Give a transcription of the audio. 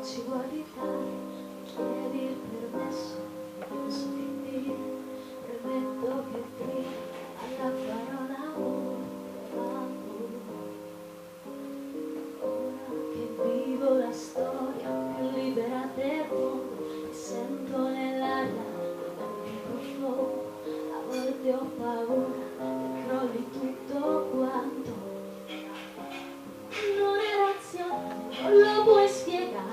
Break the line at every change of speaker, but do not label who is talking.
ci vuoi abitare, chiedi il permesso, non so che dire, premetto che prima alla parola amore. Ora che vivo la storia più libera del mondo, e sento nell'aria anche profondo, a volte ho paura che crolli tutto quanto. Non è razionale, non lo puoi spiegare,